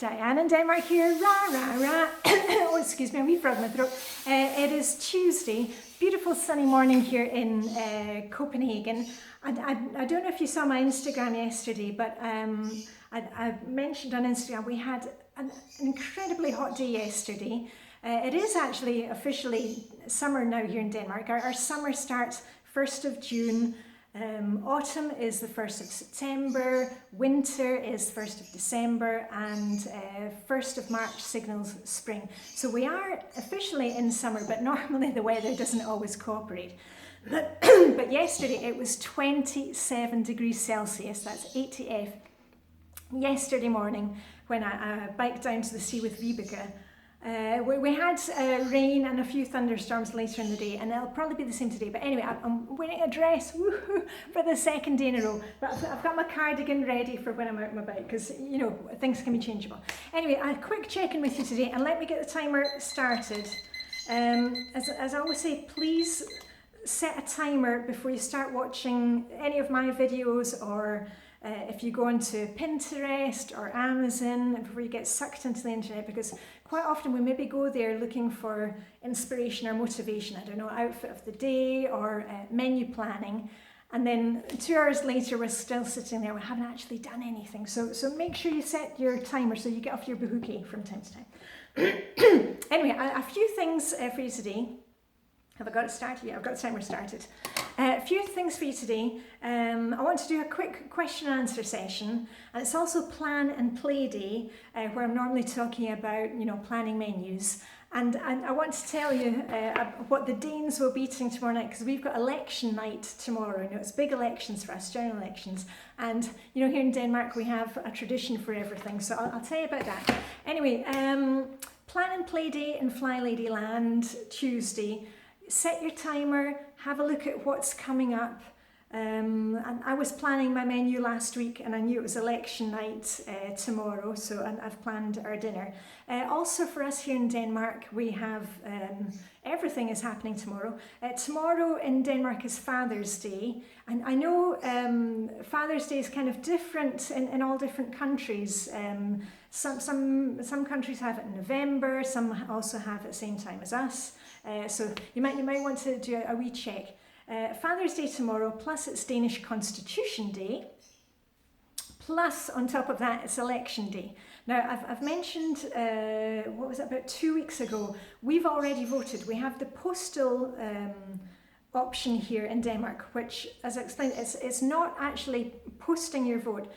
Diane in Denmark here, rah, rah, rah. Oh, excuse me, a wee frog in my throat. It is Tuesday, beautiful sunny morning here in Copenhagen. And I don't know if you saw my Instagram yesterday, but I mentioned on Instagram we had an incredibly hot day yesterday. It is actually officially summer now here in Denmark. Our summer starts 1st of June. Autumn is the 1st of September, winter is 1st of December, and 1st of March signals spring. So we are officially in summer, but normally the weather doesn't always cooperate. But yesterday it was 27 degrees Celsius, that's 80 F, yesterday morning when I biked down to the sea with Vibeke. We had rain and a few thunderstorms later in the day, and it'll probably be the same today. But anyway, I'm wearing a dress for the second day in a row. But I've got my cardigan ready for when I'm out on my bike, because, you know, things can be changeable. Anyway, a quick check-in with you today, and let me get the timer started. As I always say, please set a timer before you start watching any of my videos, or if you go onto Pinterest or Amazon, before you get sucked into the internet, because quite often we maybe go there looking for inspiration or motivation, I don't know, outfit of the day or menu planning, and then 2 hours later we're still sitting there, we haven't actually done anything. So make sure you set your timer so you get off your bahookie from time to time. Anyway, a few things for you today. Have I got it started? Yeah, I've got the timer started. A few things for you today. I want to do a quick question and answer session, and it's also plan and play day, where I'm normally talking about, you know, planning menus. And I want to tell you what the Danes will be eating tomorrow night, because we've got election night tomorrow. You know, it's big elections for us, general elections. And, you know, here in Denmark we have a tradition for everything, so I'll tell you about that. Anyway, plan and play day in Flylady Land, Tuesday. Set your timer, have a look at what's coming up. And I was planning my menu last week, and I knew it was election night tomorrow, so I've planned our dinner. Also for us here in Denmark, we have, everything is happening tomorrow. Tomorrow in Denmark is Father's Day, and I know Father's Day is kind of different in all different countries. Some countries have it in November, some also have it at the same time as us. So you might want to do a wee check. Father's Day tomorrow, plus it's Danish Constitution Day, plus on top of that it's Election Day. Now I've mentioned, what was it, about 2 weeks ago, we've already voted. We have the postal option here in Denmark, which, as I explained, it's not actually posting your vote.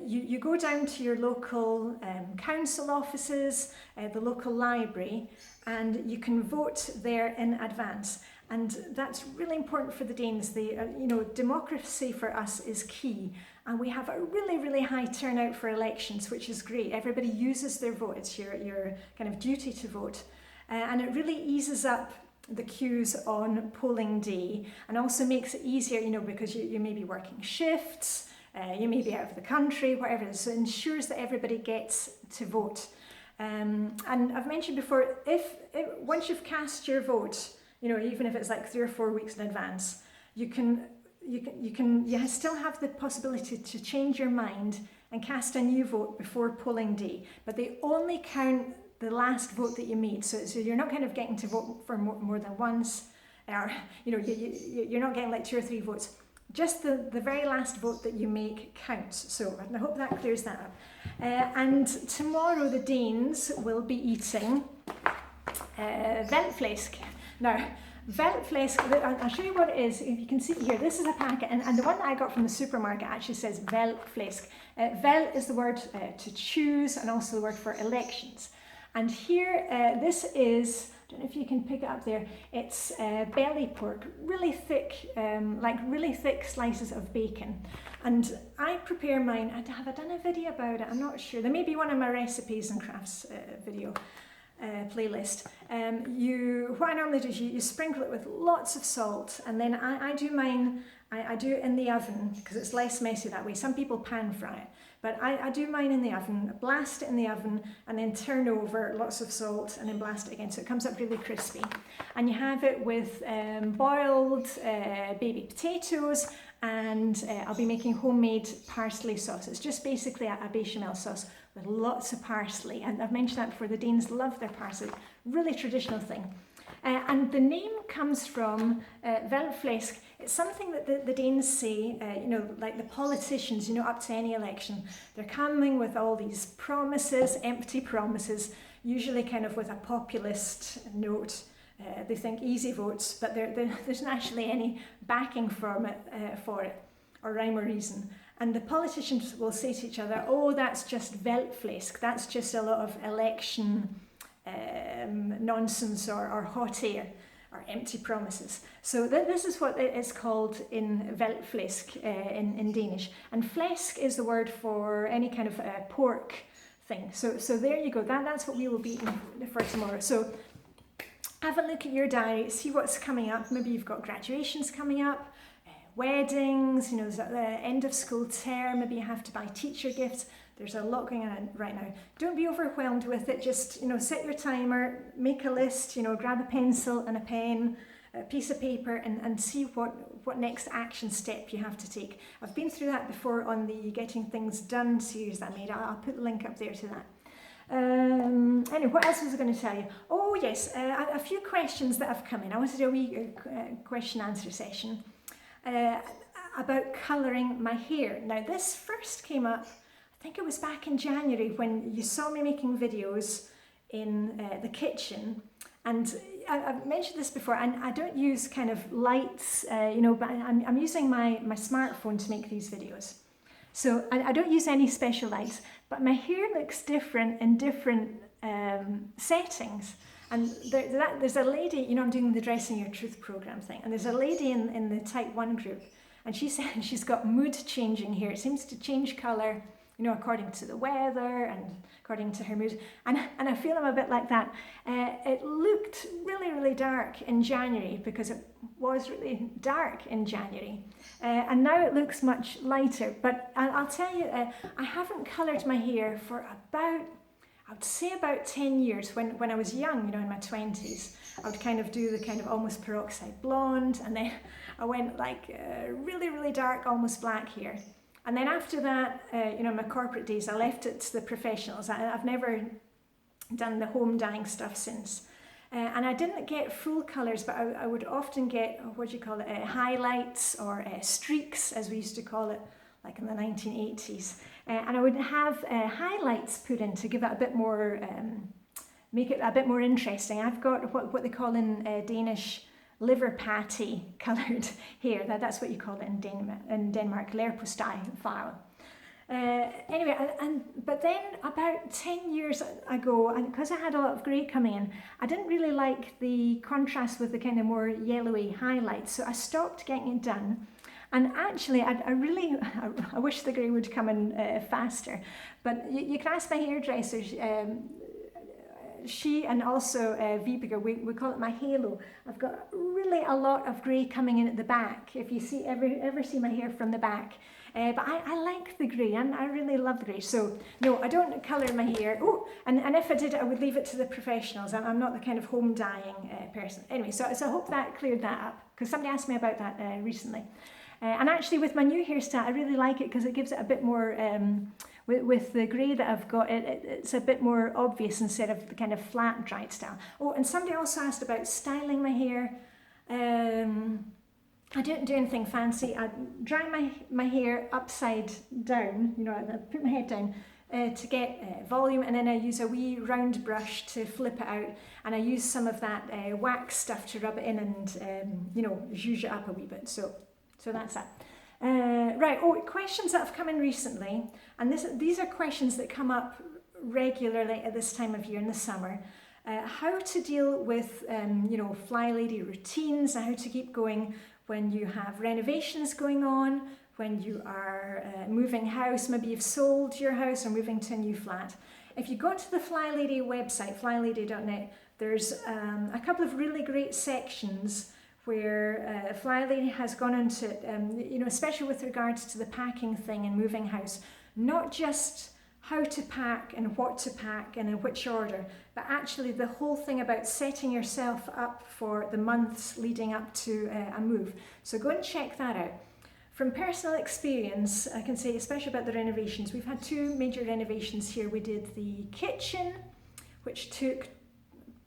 You go down to your local council offices, the local library, and you can vote there in advance. And that's really important for the Danes. You know, democracy for us is key, and we have a really, really high turnout for elections, which is great. Everybody uses their vote. It's your kind of duty to vote, and it really eases up the queues on polling day, and also makes it easier, you know, because you may be working shifts. You may be out of the country, whatever it is, so it ensures that everybody gets to vote. And I've mentioned before, if once you've cast your vote, you know, even if it's like 3 or 4 weeks in advance, you still have the possibility to change your mind and cast a new vote before polling day. But they only count the last vote that you made, so you're not kind of getting to vote for more than once, or, you know, you're not getting like 2 or 3 votes. Just the very last vote that you make counts. So I hope that clears that up. And tomorrow the Danes will be eating veldflæsk. Now, veldflæsk, I'll show you what it is. If you can see here, this is a packet, and the one that I got from the supermarket actually says veldflæsk. Vel is the word to choose, and also the word for elections. And here, this is, I don't know if you can pick it up there, it's belly pork, really thick, like really thick slices of bacon. And I prepare mine. Have I done a video about it? I'm not sure. There may be one of my recipes and crafts video playlist. What I normally do is you sprinkle it with lots of salt, and then I do mine, I do it in the oven because it's less messy that way. Some people pan fry it. But I do mine in the oven, blast it in the oven, and then turn over lots of salt, and then blast it again, so it comes up really crispy. And you have it with boiled baby potatoes, and I'll be making homemade parsley sauce. It's just basically a bechamel sauce with lots of parsley. And I've mentioned that before, the Danes love their parsley, really traditional thing. And the name comes from Velflæsk. It's something that the Danes say, you know, like the politicians, you know, up to any election, they're coming with all these promises, empty promises, usually kind of with a populist note. They think easy votes, but there's not actually any backing for it, or rhyme or reason. And the politicians will say to each other, oh, that's just Velflæsk, that's just a lot of election nonsense or hot air or empty promises. So this is what it is called in Velflæsk in Danish. And flæsk is the word for any kind of pork thing. So there you go, that's what we will be eating for tomorrow. So have a look at your diary, see what's coming up. Maybe you've got graduations coming up, weddings, you know, there's the end of school term, maybe you have to buy teacher gifts. There's a lot going on right now. Don't be overwhelmed with it. Just, you know, set your timer, make a list, you know, grab a pencil and a pen, a piece of paper, and see what next action step you have to take. I've been through that before on the Getting Things Done series that I made. I'll put the link up there to that. Anyway, what else was I going to tell you? Oh yes, a few questions that have come in. I wanted to do a wee question answer session about colouring my hair. Now this first came up, I think it was back in January, when you saw me making videos in the kitchen. And I've mentioned this before, and I don't use kind of lights, you know, but I'm using my smartphone to make these videos. So I don't use any special lights, but my hair looks different in different settings. And there's a lady, you know, I'm doing the Dressing Your Truth program thing, and there's a lady in the Type 1 group, and she said she's got mood changing hair. It seems to change colour, you know, according to the weather and according to her mood. And I feel I'm a bit like that. It looked really, really dark in January because it was really dark in January. And now it looks much lighter. But I'll tell you, I haven't coloured my hair for about, I would say about 10 years. When I was young, you know, in my 20s, I would kind of do the kind of almost peroxide blonde. And then I went like really, really dark, almost black hair. And then after that, you know, my corporate days, I left it to the professionals. I've never done the home dyeing stuff since. And I didn't get full colours, but I would often get, what do you call it, highlights or streaks, as we used to call it, like in the 1980s. And I would have highlights put in to give it a bit more, make it a bit more interesting. I've got what they call in Danish, liver patty coloured hair. That's what you call it in Denmark, leverpostej-farve. Anyway, but then about 10 years ago, and because I had a lot of grey coming in, I didn't really like the contrast with the kind of more yellowy highlights, so I stopped getting it done. And actually, I wish the grey would come in faster, but you can ask my hairdresser. She and also Vibeke, we call it my halo. I've got really a lot of grey coming in at the back, if you see ever see my hair from the back. But I like the grey, and I really love the grey. So no, I don't colour my hair. Oh, and if I did, I would leave it to the professionals. I'm not the kind of home dyeing person. Anyway, so I hope that cleared that up, because somebody asked me about that recently. And actually with my new hairstyle, I really like it because it gives it a bit more, with the grey that I've got, it's a bit more obvious instead of the kind of flat dried style. Oh, and somebody also asked about styling my hair. I don't do anything fancy. I dry my hair upside down, you know, I put my head down to get volume, and then I use a wee round brush to flip it out, and I use some of that wax stuff to rub it in and, you know, zhuzh it up a wee bit. So that's that. Right, questions that have come in recently, and these are questions that come up regularly at this time of year in the summer. How to deal with, you know, Flylady routines, and how to keep going when you have renovations going on, when you are moving house, maybe you've sold your house or moving to a new flat. If you go to the Flylady website, flylady.net, there's a couple of really great sections where Flylady has gone into, you know, especially with regards to the packing thing and moving house, not just how to pack and what to pack and in which order, but actually the whole thing about setting yourself up for the months leading up to a move. So go and check that out. From personal experience, I can say, especially about the renovations, we've had 2 major renovations here. We did the kitchen, which took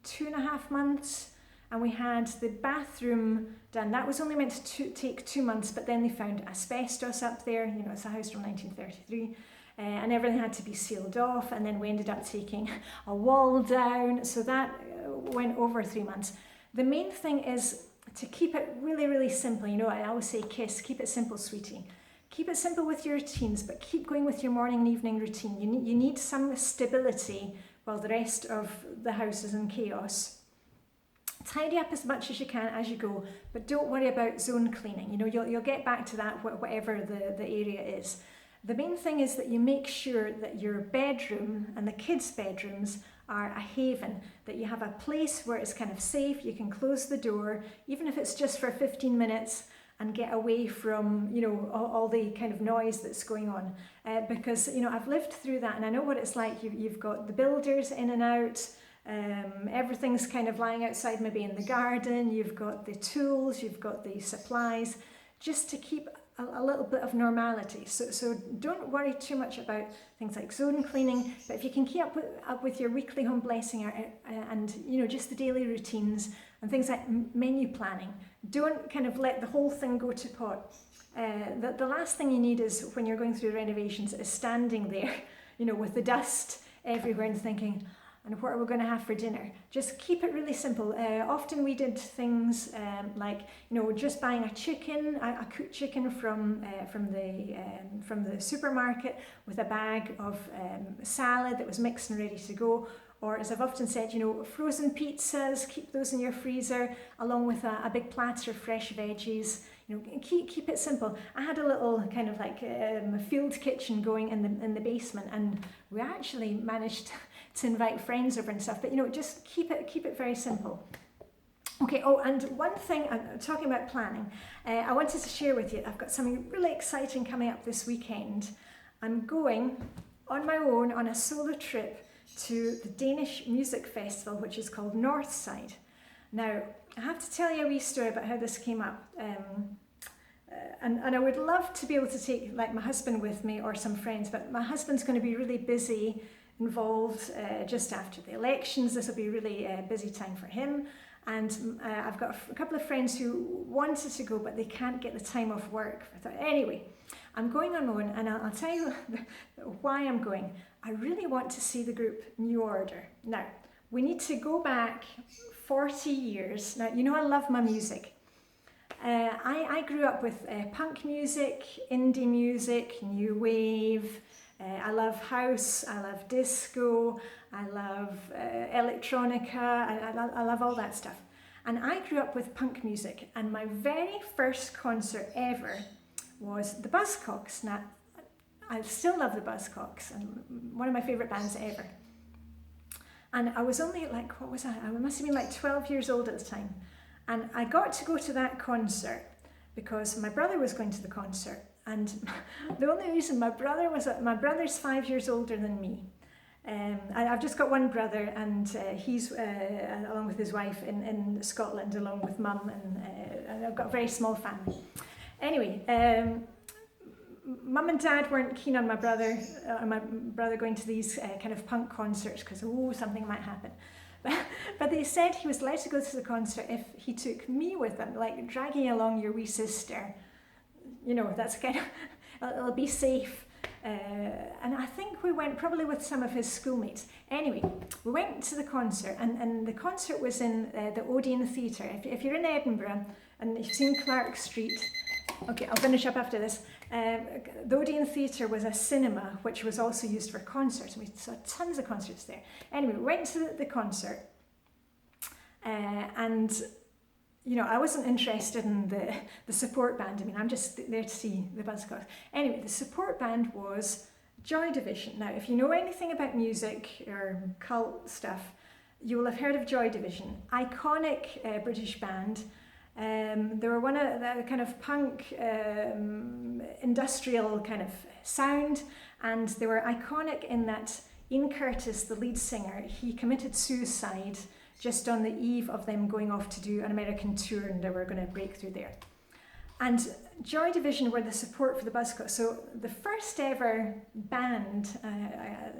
2.5 months, and we had the bathroom done. That was only meant to take 2 months, but then they found asbestos up there. You know, it's a house from 1933. And everything had to be sealed off, and then we ended up taking a wall down, so that went over 3 months. The main thing is to keep it really, really simple. You know, I always say KISS, keep it simple, sweetie. Keep it simple with your routines, but keep going with your morning and evening routine. You need some stability while the rest of the house is in chaos. Tidy up as much as you can as you go, but don't worry about zone cleaning. You know, you'll get back to that whatever the area is. The main thing is that you make sure that your bedroom and the kids' bedrooms are a haven, that you have a place where it's kind of safe, you can close the door, even if it's just for 15 minutes, and get away from, you know, all the kind of noise that's going on. Because, you know, I've lived through that and I know what it's like. You've got the builders in and out, everything's kind of lying outside, maybe in the garden, you've got the tools, you've got the supplies, just to keep a little bit of normality. So don't worry too much about things like zone cleaning, but if you can keep up with your weekly home blessing and you know, just the daily routines and things like menu planning, don't kind of let the whole thing go to pot. The last thing you need is, when you're going through renovations, is standing there, you know, with the dust everywhere and thinking, and what are we going to have for dinner? Just keep it really simple. Often we did things like, you know, just buying a chicken, a cooked chicken from the supermarket, with a bag of salad that was mixed and ready to go. Or, as I've often said, you know, frozen pizzas, keep those in your freezer, along with a big platter of fresh veggies. You know, keep it simple. I had a little kind of like field kitchen going in the basement, and we actually managed to invite friends over and stuff. But you know, just keep it very simple. Okay. Oh, and one thing, I'm talking about planning. I wanted to share with you. I've got something really exciting coming up this weekend. I'm going on my own on a solo trip to the Danish music festival, which is called NorthSide. Now, I have to tell you a wee story about how this came up. And I would love to be able to take like my husband with me or some friends, but my husband's going to be really busy, involved just after the elections. This will be really a busy time for him. And I've got a couple of friends who wanted to go, but they can't get the time off work. I thought, anyway, I'm going on my own, and I'll tell you why I'm going. I really want to see the group New Order. Now, we need to go back 40 years. Now, you know I love my music. I grew up with punk music, indie music, new wave. I love house, I love disco, I love electronica, I love all that stuff. And I grew up with punk music, and my very first concert ever was the Buzzcocks. Now, I still love the Buzzcocks, and one of my favourite bands ever. And I was only like, what was I must have been like 12 years old at the time. And I got to go to that concert because my brother was going to the concert. And the only reason my brother's 5 years older than me. I've just got one brother, and he's along with his wife in Scotland, along with mum, and I've got a very small family. Anyway, mum and dad weren't keen on my brother going to these kind of punk concerts because something might happen. But they said he was allowed to go to the concert if he took me with him, like dragging along your wee sister. You know, that's kind of, it'll be safe. And I think we went probably with some of his schoolmates. Anyway, we went to the concert, and the concert was in the Odeon Theatre. If you're in Edinburgh and you've seen Clark Street, okay, I'll finish up after this. The Odeon Theatre was a cinema which was also used for concerts, and we saw tons of concerts there. Anyway, we went to the concert, and you know, I wasn't interested in the support band. I mean, I'm just there to see the Buzzcocks. Anyway, the support band was Joy Division. Now, if you know anything about music or cult stuff, you will have heard of Joy Division. Iconic British band. They were one of the kind of punk industrial kind of sound, and they were iconic in that Ian Curtis, the lead singer, he committed suicide just on the eve of them going off to do an American tour, and they were going to break through there. And Joy Division were the support for the Buzzcocks. So the first ever band,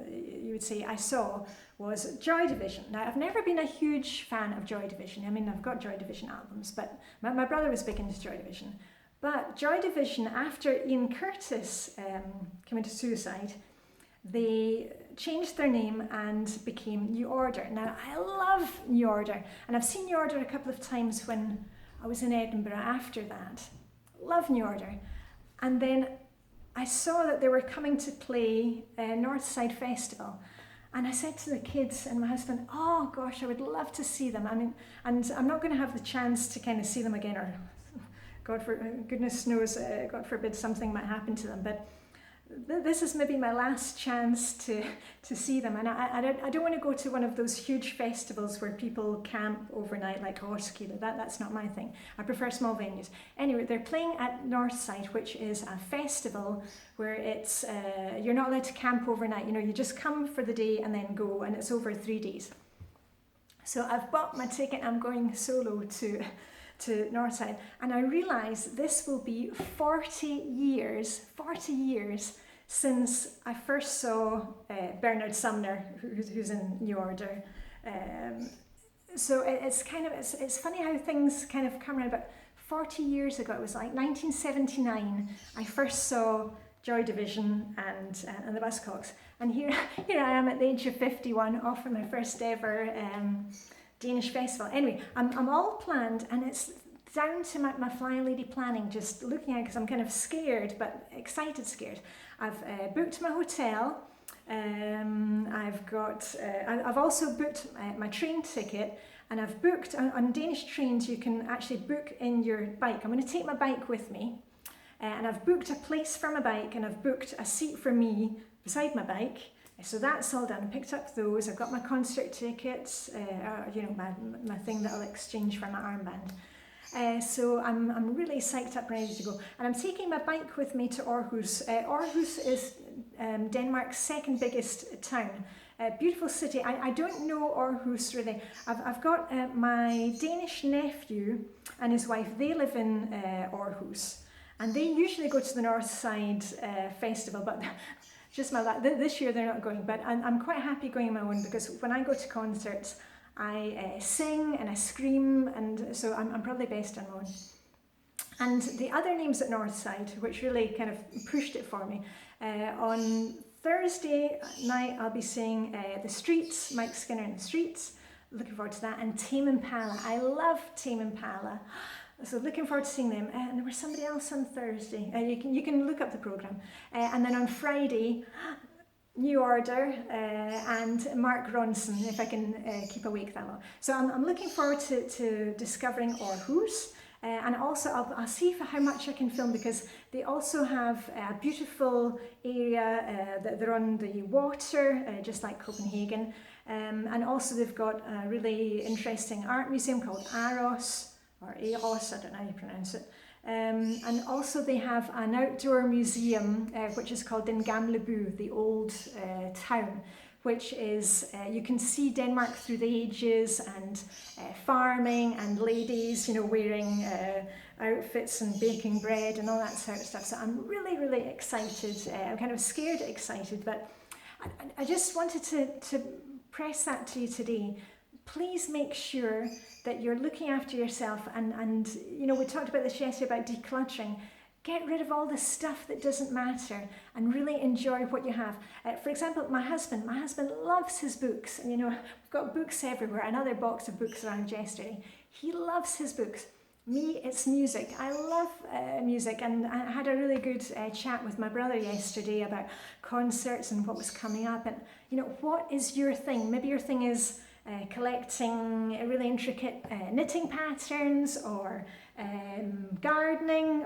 you would say, I saw was Joy Division. Now, I've never been a huge fan of Joy Division. I mean, I've got Joy Division albums, but my brother was big into Joy Division. But Joy Division, after Ian Curtis committed suicide, they changed their name and became New Order. Now, I love New Order, and I've seen New Order a couple of times when I was in Edinburgh after that. Love New Order. And then I saw that they were coming to play NorthSide Festival. And I said to the kids and my husband, oh gosh, I would love to see them. I mean, and I'm not going to have the chance to kind of see them again, or goodness knows, God forbid something might happen to them. But this is maybe my last chance to see them. And I don't want to go to one of those huge festivals where people camp overnight like Roskilde. That's not my thing. I prefer small venues. Anyway, they're playing at NorthSide, which is a festival where it's you're not allowed to camp overnight. You know, you just come for the day and then go, and it's over 3 days. So I've bought my ticket. I'm going solo to NorthSide, and I realise this will be 40 years since I first saw Bernard Sumner, who's in New Order. So it's kind of, it's funny how things kind of come around. But 40 years ago, it was like 1979, I first saw Joy Division and the Buzzcocks, and here I am at the age of 51, off for my first ever Danish festival. Anyway, I'm all planned, and it's down to my Flylady planning, just looking at it, because I'm kind of scared, but excited scared. I've booked my hotel. I've also booked my train ticket, and I've booked on Danish trains. You can actually book in your bike. I'm going to take my bike with me, and I've booked a place for my bike, and I've booked a seat for me beside my bike. So that's all done. I picked up those. I've got my concert tickets, my thing that I'll exchange for my armband. So I'm really psyched up, ready to go. And I'm taking my bike with me to Aarhus. Aarhus is Denmark's second biggest town. Beautiful city. I don't know Aarhus really. I've got my Danish nephew and his wife. They live in Aarhus, and they usually go to the NorthSide festival, but just my luck. This year they're not going, but I'm quite happy going on my own, because when I go to concerts, I sing and I scream, and so I'm probably best on my own. And the other names at NorthSide, which really kind of pushed it for me, on Thursday night I'll be seeing The Streets, Mike Skinner and The Streets. Looking forward to that. And Tame Impala. I love Tame Impala. So looking forward to seeing them. And there was somebody else on Thursday. You can look up the programme. And then on Friday, New Order and Mark Ronson, if I can keep awake that long. So I'm looking forward to discovering Aarhus. And also I'll see how much I can film, because they also have a beautiful area that they're on the water, just like Copenhagen. And also they've got a really interesting art museum called Aros, or Eros, I don't know how you pronounce it. And also they have an outdoor museum which is called Den Gamle By, the old town, which is, you can see Denmark through the ages, and farming, and ladies, wearing outfits and baking bread and all that sort of stuff. So I'm really, really excited. I'm kind of scared excited, but I just wanted to press that to you today. Please make sure that you're looking after yourself, and we talked about this yesterday about decluttering. Get rid of all the stuff that doesn't matter and really enjoy what you have. For example, my husband loves his books. And we've got books everywhere, another box of books around yesterday. He loves his books. Me, it's music. I love music, and I had a really good chat with my brother yesterday about concerts and what was coming up. And what is your thing? Maybe your thing is collecting really intricate knitting patterns, or gardening.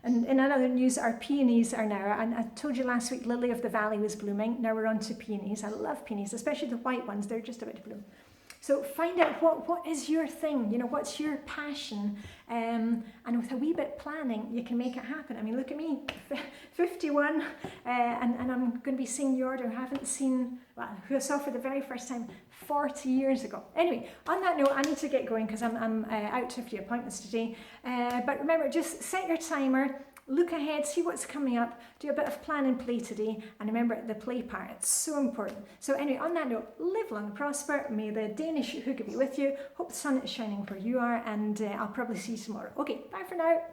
And in another news, our peonies are now, and I told you last week Lily of the Valley was blooming. Now we're on to peonies. I love peonies, especially the white ones. They're just about to bloom. So find out what is your thing, you know, what's your passion, and with a wee bit of planning, you can make it happen. I mean, look at me, 51, and I'm going to be seeing the order who I haven't seen, well, who I saw for the very first time 40 years ago. Anyway, on that note, I need to get going because I'm out to a few appointments today. But remember, just set your timer, look ahead, see what's coming up, do a bit of plan and play today, and remember the play part, it's so important. So anyway, on that note, live long and prosper, may the Danish hookah be with you, hope the sun is shining where you are, and I'll probably see you tomorrow. Okay, bye for now.